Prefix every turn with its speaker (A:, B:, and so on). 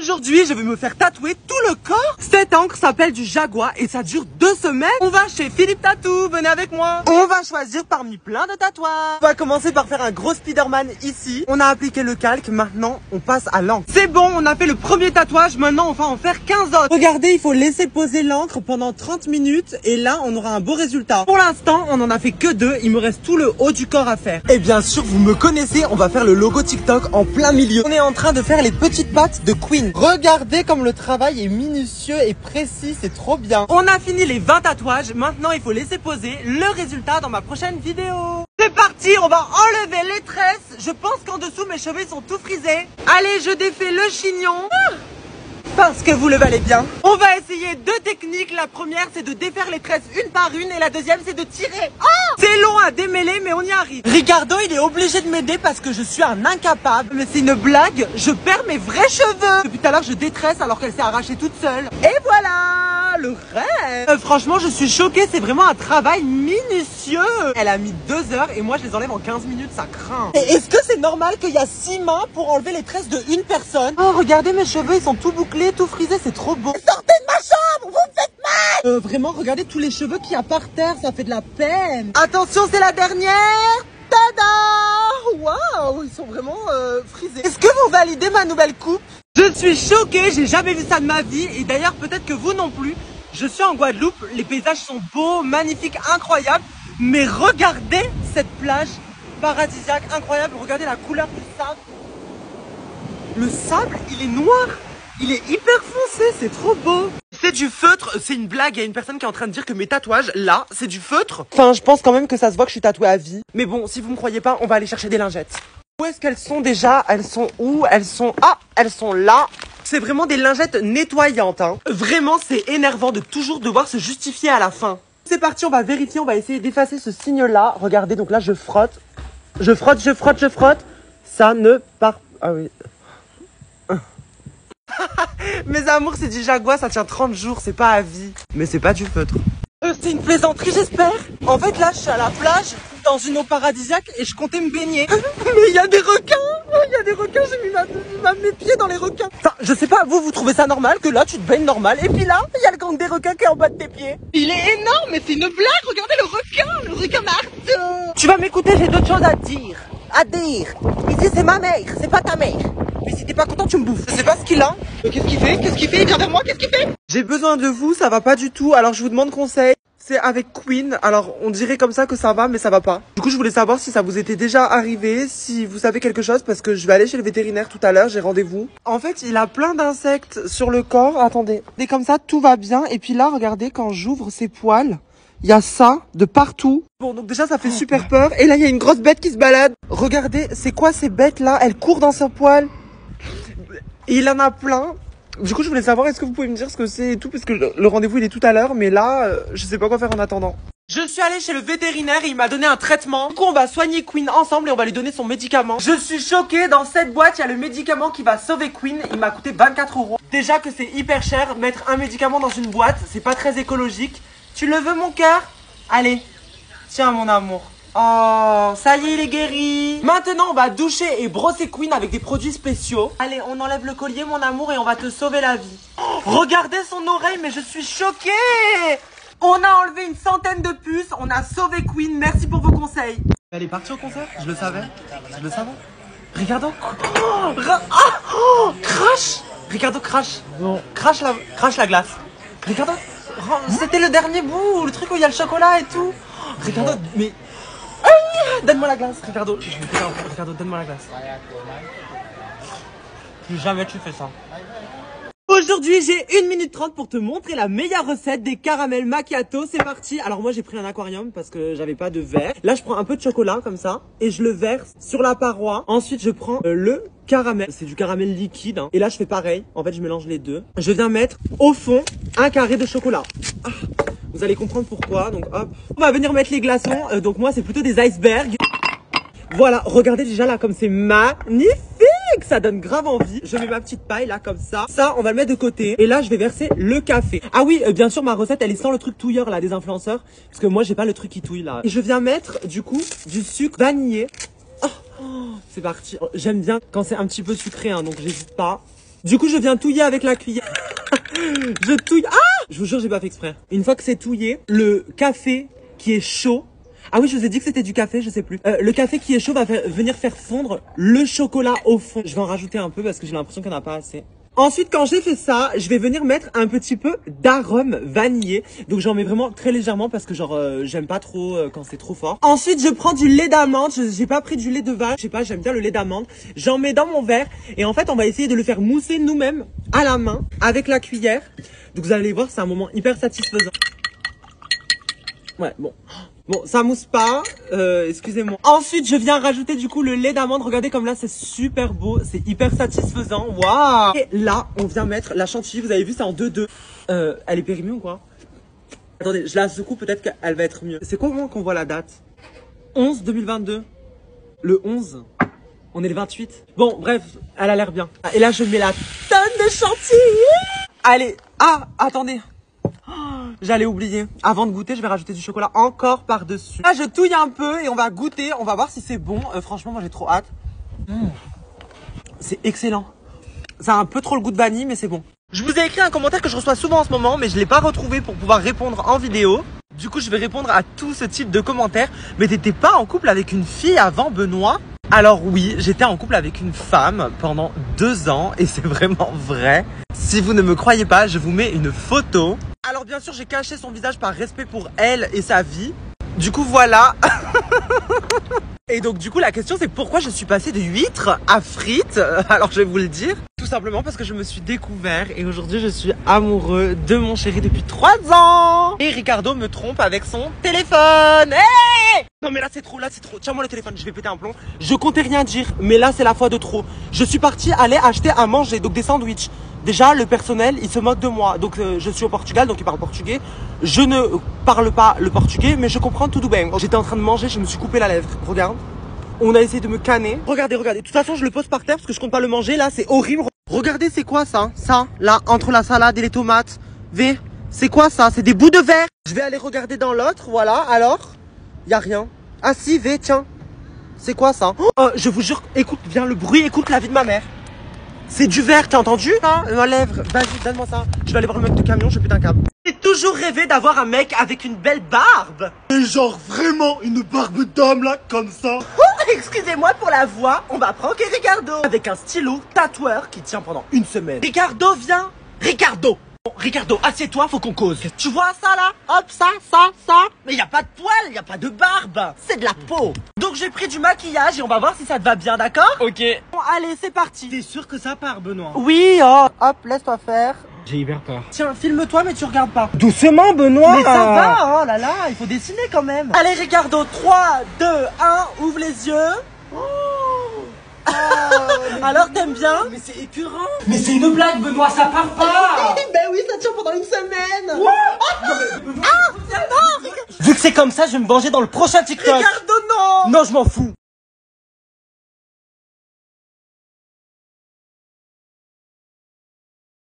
A: Aujourd'hui, je vais me faire tatouer tout le corps. Cette encre s'appelle du Jaguar et ça dure 2 semaines. On va chez Philippe Tattoo, venez avec moi. On va choisir parmi plein de tatouages. On va commencer par faire un gros Spider-Man ici. On a appliqué le calque, maintenant on passe à l'encre. C'est bon, on a fait le premier tatouage, maintenant on va en faire 15 autres. Regardez, il faut laisser poser l'encre pendant 30 minutes et là on aura un beau résultat. Pour l'instant, on en a fait que 2, il me reste tout le haut du corps à faire. Et bien sûr, vous me connaissez, on va faire le logo TikTok en plein milieu. On est en train de faire les petites pattes de Queen. Regardez comme le travail est minutieux et précis, c'est trop bien. On a fini les 20 tatouages, maintenant il faut laisser poser le résultat dans ma prochaine vidéo. C'est parti, on va enlever les tresses. Je pense qu'en dessous mes cheveux sont tout frisés. Allez, je défais le chignon. Parce que vous le valez bien. On va essayer 2 techniques. La première, c'est de défaire les tresses une par une. Et la deuxième, c'est de tirer. Oh, c'est long à démêler, mais on y arrive. Ricardo, il est obligé de m'aider parce que je suis un incapable. Mais c'est une blague, je perds mes vrais cheveux. Depuis tout à l'heure, je détresse alors qu'elle s'est arrachée toute seule. Et voilà, le rêve. Franchement, je suis choquée. C'est vraiment un travail minutieux. Elle a mis 2 heures et moi, je les enlève en 15 minutes. Ça craint. Et est-ce que c'est normal qu'il y a 6 mains pour enlever les tresses de une personne? Oh, regardez mes cheveux, ils sont tout bouclés, tout frisé, c'est trop beau. Sortez de ma chambre, vous me faites mal. Vraiment, regardez tous les cheveux qu'il y a par terre, ça fait de la peine. Attention, c'est la dernière. Tada! Waouh, ils sont vraiment frisés. Est-ce que vous validez ma nouvelle coupe? Je suis choquée, j'ai jamais vu ça de ma vie. Et d'ailleurs, peut-être que vous non plus. Je suis en Guadeloupe, les paysages sont beaux, magnifiques, incroyables. Mais regardez cette plage paradisiaque, incroyable. Regardez la couleur du sable. Le sable, il est noir. Il est hyper foncé, c'est trop beau. C'est du feutre, c'est une blague. Il y a une personne qui est en train de dire que mes tatouages, là, c'est du feutre. Enfin, je pense quand même que ça se voit que je suis tatouée à vie. Mais bon, si vous me croyez pas, on va aller chercher des lingettes. Où est-ce qu'elles sont déjà? Elles sont où? Elles sont... Ah, elles sont là. C'est vraiment des lingettes nettoyantes, hein. Vraiment, c'est énervant de toujours devoir se justifier à la fin. C'est parti, on va vérifier, on va essayer d'effacer ce signe-là. Regardez, donc là, je frotte. Je frotte, je frotte, je frotte. Ça ne part... Ah oui... Mes amours, c'est du Jaguar, ça tient 30 jours, c'est pas à vie. Mais c'est pas du feutre. C'est une plaisanterie, j'espère. En fait, là, je suis à la plage, dans une eau paradisiaque, et je comptais me baigner. Mais il y a des requins. Il y a des requins, j'ai mis mes pieds dans les requins. Enfin, je sais pas, vous trouvez ça normal que là, tu te baignes normal, et puis là, il y a le gang des requins qui est en bas de tes pieds. Il est énorme, mais c'est une blague, regardez le requin marteau. Tu vas m'écouter, j'ai d'autres choses à te dire. Ici, c'est ma mère, c'est pas ta mère. Mais si t'es pas content, tu me bouffes. Je sais pas ce qu'il a. Qu'est-ce qu'il fait? Qu'est-ce qu'il fait? Il vient vers moi, qu'est-ce qu'il fait? J'ai besoin de vous, ça va pas du tout. Alors je vous demande conseil. C'est avec Queen. Alors on dirait comme ça que ça va, mais ça va pas. Du coup, je voulais savoir si ça vous était déjà arrivé, si vous savez quelque chose, parce que je vais aller chez le vétérinaire tout à l'heure, j'ai rendez-vous. En fait, il a plein d'insectes sur le corps. Attendez. Et comme ça, tout va bien. Et puis là, regardez, quand j'ouvre ses poils, il y a ça de partout. Bon, donc déjà, ça fait super peur. Et là, il y a une grosse bête qui se balade. Regardez, c'est quoi ces bêtes-là? Elles courent dans ses poils. Et il en a plein. Du coup, je voulais savoir, est-ce que vous pouvez me dire ce que c'est et tout? Parce que le rendez-vous, il est tout à l'heure. Mais là, je sais pas quoi faire en attendant. Je suis allée chez le vétérinaire et il m'a donné un traitement. Du coup, on va soigner Queen ensemble et on va lui donner son médicament. Je suis choquée, dans cette boîte, il y a le médicament qui va sauver Queen. Il m'a coûté 24 €. Déjà que c'est hyper cher, mettre un médicament dans une boîte, c'est pas très écologique. Tu le veux, mon cœur? Allez, tiens, mon amour. Oh, ça y est, il est guéri. Maintenant, on va doucher et brosser Queen avec des produits spéciaux. Allez, on enlève le collier, mon amour, et on va te sauver la vie. Oh, regardez son oreille, mais je suis choquée. On a enlevé une centaine de puces, on a sauvé Queen, merci pour vos conseils. Elle est partie au concert, je le savais. Ricardo, crash. Ricardo, crash. Bon, crash la glace. Ricardo, c'était le dernier bout, le truc où il y a le chocolat et tout. Ricardo, mais... Donne-moi la glace, Ricardo. Ricardo, donne-moi la glace. Plus jamais tu fais ça. Aujourd'hui, j'ai 1 minute 30 pour te montrer la meilleure recette des caramels macchiato. C'est parti. Alors moi, j'ai pris un aquarium parce que j'avais pas de verre. Là, je prends un peu de chocolat comme ça et je le verse sur la paroi. Ensuite, je prends le caramel. C'est du caramel liquide, hein. Et là, je fais pareil. En fait, je mélange les deux. Je viens mettre au fond un carré de chocolat. Vous allez comprendre pourquoi. Donc hop, on va venir mettre les glaçons. Donc moi, c'est plutôt des icebergs. Voilà, regardez déjà là comme c'est magnifique. Ça donne grave envie. Je mets ma petite paille là comme ça. Ça, on va le mettre de côté. Et là, je vais verser le café. Ah oui, bien sûr, ma recette, elle est sans le truc touilleur là des influenceurs. Parce que moi, j'ai pas le truc qui touille là. Et je viens mettre du coup du sucre vanillé. C'est parti. J'aime bien quand c'est un petit peu sucré, hein, donc j'hésite pas. Du coup, je viens touiller avec la cuillère. Je touille. Ah! Je vous jure, j'ai pas fait exprès. Une fois que c'est touillé, le café qui est chaud. Ah oui, je vous ai dit que c'était du café, je sais plus. Le café qui est chaud va venir faire fondre le chocolat au fond. Je vais en rajouter un peu parce que j'ai l'impression qu'il n'y en a pas assez. Ensuite, quand j'ai fait ça, je vais venir mettre un petit peu d'arôme vanillé. Donc j'en mets vraiment très légèrement parce que genre j'aime pas trop quand c'est trop fort. Ensuite, je prends du lait d'amande. J'ai pas pris du lait de vache. Je sais pas, j'aime bien le lait d'amande. J'en mets dans mon verre et en fait, on va essayer de le faire mousser nous-mêmes à la main avec la cuillère. Donc vous allez voir, c'est un moment hyper satisfaisant. Ouais, bon. Bon, ça mousse pas, excusez-moi. Ensuite, je viens rajouter du coup le lait d'amande. Regardez comme là, c'est super beau, c'est hyper satisfaisant. Waouh! Et là, on vient mettre la chantilly. Vous avez vu, c'est en 2-2. Elle est périmée ou quoi? Attendez, je la secoue, peut-être qu'elle va être mieux. C'est comment qu'on voit la date? 11-2022. Le 11. On est le 28. Bon, bref, elle a l'air bien. Et là, je mets la tonne de chantilly. Allez, ah, attendez. J'allais oublier. Avant de goûter, je vais rajouter du chocolat encore par-dessus. Là, je touille un peu et on va goûter. On va voir si c'est bon. Franchement, moi, j'ai trop hâte. C'est excellent. Ça a un peu trop le goût de vanille, mais c'est bon. Je vous ai écrit un commentaire que je reçois souvent en ce moment, mais je ne l'ai pas retrouvé pour pouvoir répondre en vidéo. Du coup, je vais répondre à tout ce type de commentaires. Mais t'étais pas en couple avec une fille avant, Benoît? Alors oui, j'étais en couple avec une femme pendant 2 ans et c'est vraiment vrai. Si vous ne me croyez pas, je vous mets une photo. Alors bien sûr, j'ai caché son visage par respect pour elle et sa vie. Du coup, voilà. Et donc du coup, la question c'est pourquoi je suis passée de huîtres à frites. Alors je vais vous le dire. Tout simplement parce que je me suis découvert et aujourd'hui je suis amoureux de mon chéri depuis 3 ans. Et Ricardo me trompe avec son téléphone. Hey! Non mais là c'est trop, Tiens-moi le téléphone, je vais péter un plomb. Je comptais rien dire, mais là c'est la fois de trop. Je suis partie aller acheter à manger, donc des sandwichs. Déjà, le personnel, il se moque de moi. Donc, je suis au Portugal, donc il parle portugais. Je ne parle pas le portugais, mais je comprends tout bien. J'étais en train de manger, je me suis coupé la lèvre. Regarde. On a essayé de me canner. Regardez. De toute façon, je le pose par terre parce que je compte pas le manger. Là, c'est horrible. Regardez, c'est quoi ça? Ça, là, entre la salade et les tomates. V, c'est quoi ça? C'est des bouts de verre. Je vais aller regarder dans l'autre, voilà. Alors, y a rien. Ah si, V, tiens. C'est quoi ça? Oh, je vous jure, écoute bien le bruit, écoute la vie de ma mère. C'est du verre, t'as entendu? Ah, ma lèvre, vas-y, donne-moi ça. Je vais aller voir le mec de camion, je pète un câble. J'ai toujours rêvé d'avoir un mec avec une belle barbe.
B: Et genre vraiment une barbe d'homme là, comme ça.
A: Oh, excusez-moi pour la voix, on va pranker Ricardo. Avec un stylo tatoueur qui tient pendant 1 semaine. Ricardo, viens. Ricardo. Bon, Ricardo, assieds-toi, faut qu'on cause. Tu vois ça là? Hop, ça. Mais y a pas de poils, y a pas de barbe. C'est de la peau. Donc j'ai pris du maquillage et on va voir si ça te va bien, d'accord?
B: Ok.
A: Bon, allez, c'est parti.
B: T'es sûr que ça part, Benoît?
A: Oui, oh. Hop, laisse-toi faire.
B: J'ai hyper peur.
A: Tiens, filme-toi, mais tu regardes pas.
B: Doucement, Benoît.
A: Mais ça va, oh là là, il faut dessiner quand même. Allez, Ricardo, 3, 2, 1, ouvre les yeux. Alors, t'aimes bien?
B: Mais c'est écœurant. Mais c'est une blague, Benoît, ça part pas.
A: Ben oui, ça tient pendant 1 semaine.
B: Vu que c'est comme ça, je vais me venger dans le prochain TikTok.
A: Ricardo, non.
B: Non, je m'en fous.